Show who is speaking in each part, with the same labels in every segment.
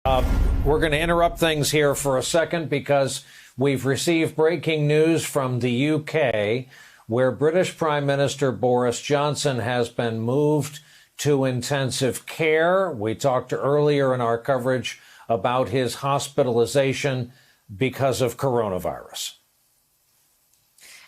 Speaker 1: We're going to interrupt things here for a second because we've received breaking news from the UK, where British Prime Minister Boris Johnson has been moved to intensive care. We talked earlier in our coverage about his hospitalization because of coronavirus.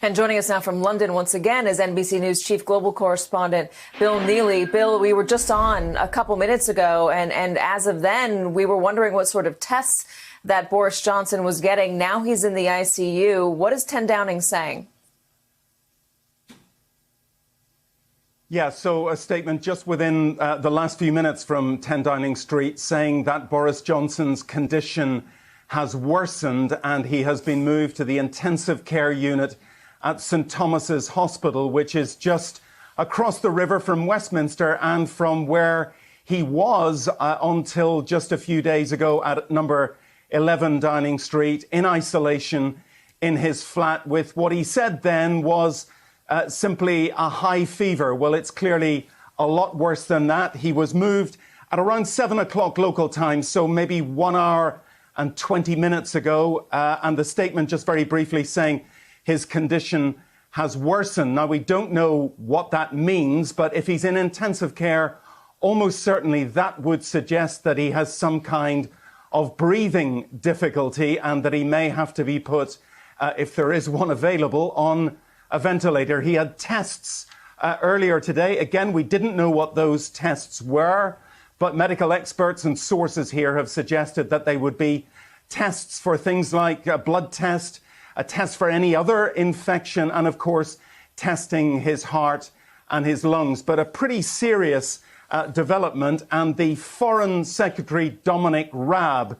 Speaker 2: And joining us now from London once again is NBC News chief global correspondent Bill Neely. Bill, we were just on a couple minutes ago, and as of then, we were wondering what sort of tests that Boris Johnson was getting. Now he's in the ICU. What is 10 Downing saying?
Speaker 3: Yeah, so a statement just within the last few minutes from 10 Downing Street saying that Boris Johnson's condition has worsened and he has been moved to the intensive care unit at St Thomas's Hospital, which is just across the river from Westminster and from where he was until just a few days ago at number 11 Downing Street in isolation in his flat with what he said then was simply a high fever. Well, it's clearly a lot worse than that. He was moved at around 7 o'clock local time, so maybe 1 hour and 20 minutes ago, and the statement just very briefly saying his condition has worsened. Now, we don't know what that means, but if he's in intensive care, almost certainly that would suggest that he has some kind of breathing difficulty and that he may have to be put, if there is one available, on a ventilator. He had tests earlier today. Again, we didn't know what those tests were, but medical experts and sources here have suggested that they would be tests for things like a blood test, a test for any other infection, and of course, testing his heart and his lungs. But a pretty serious development, and the Foreign Secretary Dominic Raab,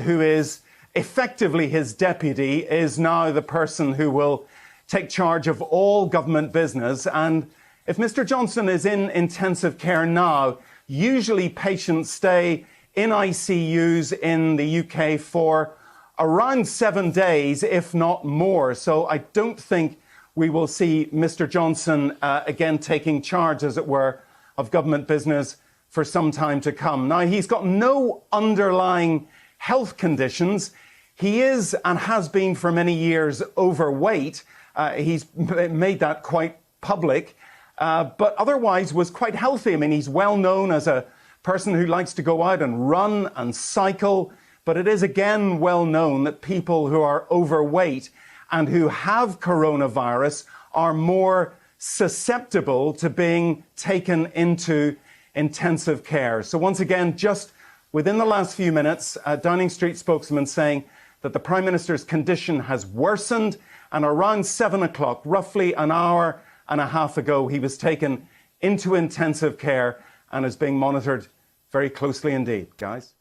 Speaker 3: who is effectively his deputy, is now the person who will take charge of all government business. And if Mr. Johnson is in intensive care now, usually patients stay in ICUs in the UK for around 7 days, if not more. So I don't think we will see Mr. Johnson again taking charge, as it were, of government business for some time to come. Now, he's got no underlying health conditions. He is and has been for many years overweight. He's made that quite public, but otherwise was quite healthy. I mean, he's well known as a person who likes to go out and run and cycle. But it is again well known that people who are overweight and who have coronavirus are more susceptible to being taken into intensive care. So once again, just within the last few minutes, a Downing Street spokesman saying that the Prime Minister's condition has worsened, and around 7 o'clock, roughly an hour and a half ago, he was taken into intensive care and is being monitored very closely indeed. Guys?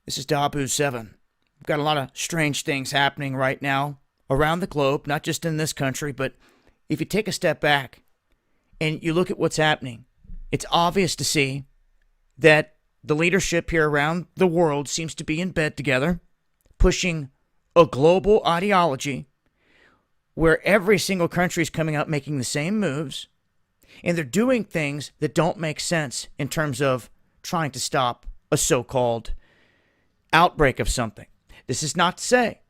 Speaker 4: This is Dabu 7. We've got a lot of strange things happening right now around the globe, not just in this country, but if you take a step back and you look at what's happening, it's obvious to see that the leadership here around the world seems to be in bed together, pushing a global ideology where every single country is coming out making the same moves, and they're doing things that don't make sense in terms of trying to stop a so-called outbreak of something. This is not to say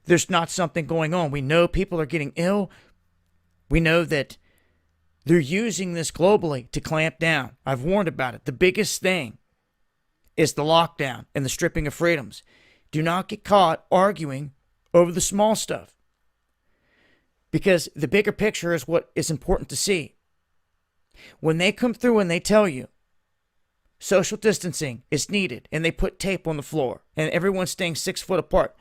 Speaker 4: there's not something going on. We know people are getting ill. We know that they're using this globally to clamp down. I've warned about it. The biggest thing is the lockdown and the stripping of freedoms. Do not get caught arguing over the small stuff, because the bigger picture is what is important to see. When they come through and they tell you social distancing is needed, and they put tape on the floor, and everyone's staying 6 foot apart,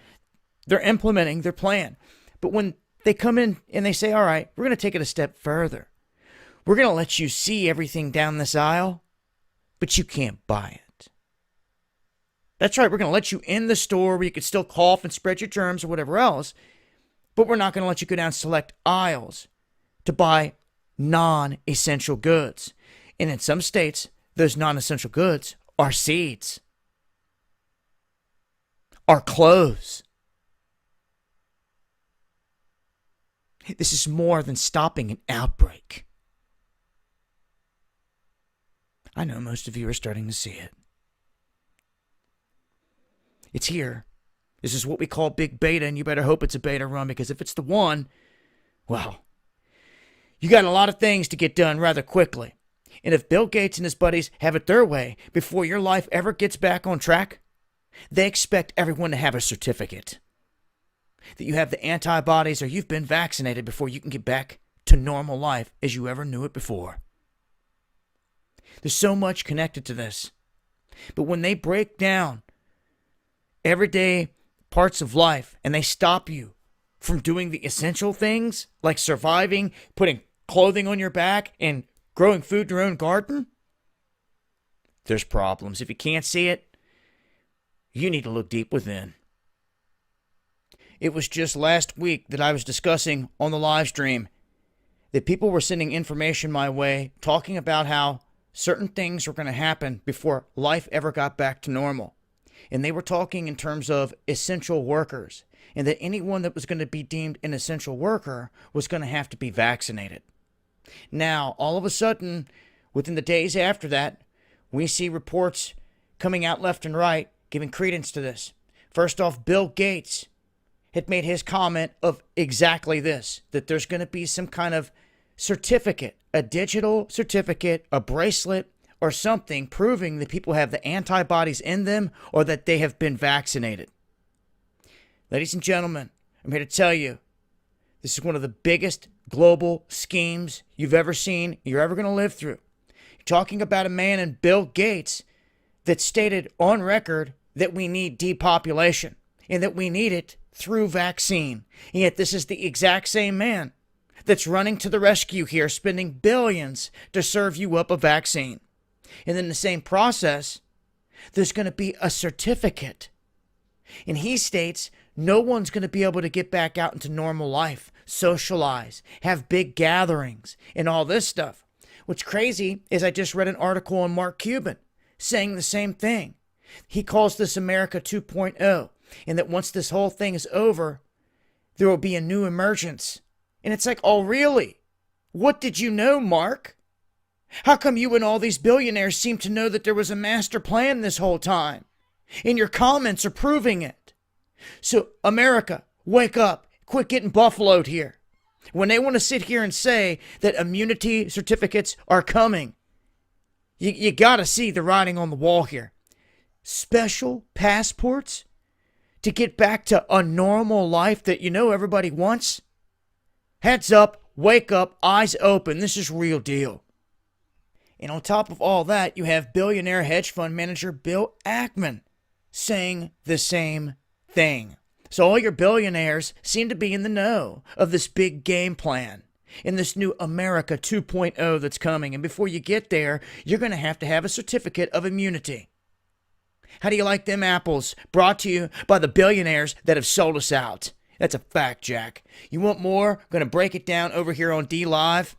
Speaker 4: they're implementing their plan. But when they come in and they say, all right, we're going to take it a step further. We're going to let you see everything down this aisle, but you can't buy it. That's right, we're going to let you in the store where you can still cough and spread your germs or whatever else, but we're not going to let you go down select aisles to buy non-essential goods. And in some states, those non-essential goods are seeds, are clothes. This is more than stopping an outbreak. I know most of you are starting to see it. It's here. This is what we call big beta, and you better hope it's a beta run, because if it's the one, well, you got a lot of things to get done rather quickly. And if Bill Gates and his buddies have it their way before your life ever gets back on track, they expect everyone to have a certificate that you have the antibodies or you've been vaccinated before you can get back to normal life as you ever knew it before. There's so much connected to this. But when they break down everyday parts of life and they stop you from doing the essential things like surviving, putting clothing on your back, and growing food in your own garden, there's problems. If you can't see it, you need to look deep within. It was just last week that I was discussing on the live stream that people were sending information my way talking about how certain things were going to happen before life ever got back to normal. And they were talking in terms of essential workers, and that anyone that was going to be deemed an essential worker was going to have to be vaccinated. Now, all of a sudden, within the days after that, we see reports coming out left and right giving credence to this. First off, Bill Gates had made his comment of exactly this, that there's going to be some kind of certificate, a digital certificate, a bracelet, or something proving that people have the antibodies in them or that they have been vaccinated. Ladies and gentlemen, I'm here to tell you, this is one of the biggest global schemes you've ever seen, you're ever going to live through. You're talking about a man in Bill Gates that stated on record that we need depopulation and that we need it through vaccine. And yet this is the exact same man that's running to the rescue here, spending billions to serve you up a vaccine. And in the same process, there's going to be a certificate. And he states no one's going to be able to get back out into normal life, socialize, have big gatherings, and all this stuff. What's crazy is I just read an article on Mark Cuban saying the same thing. He calls this America 2.0, and that once this whole thing is over, there will be a new emergence. And it's like, oh, really? What did you know, Mark? How come you and all these billionaires seem to know that there was a master plan this whole time? And your comments are proving it. So, America, wake up. Quit getting buffaloed here. When they want to sit here and say that immunity certificates are coming, you got to see the writing on the wall here. Special passports to get back to a normal life that you know everybody wants? Heads up, wake up, eyes open. This is real deal. And on top of all that, you have billionaire hedge fund manager Bill Ackman saying the same thing. So all your billionaires seem to be in the know of this big game plan in this new America 2.0 that's coming. And before you get there, you're going to have a certificate of immunity. How do you like them apples? Brought to you by the billionaires that have sold us out. That's a fact, Jack. You want more? Going to break it down over here on D Live.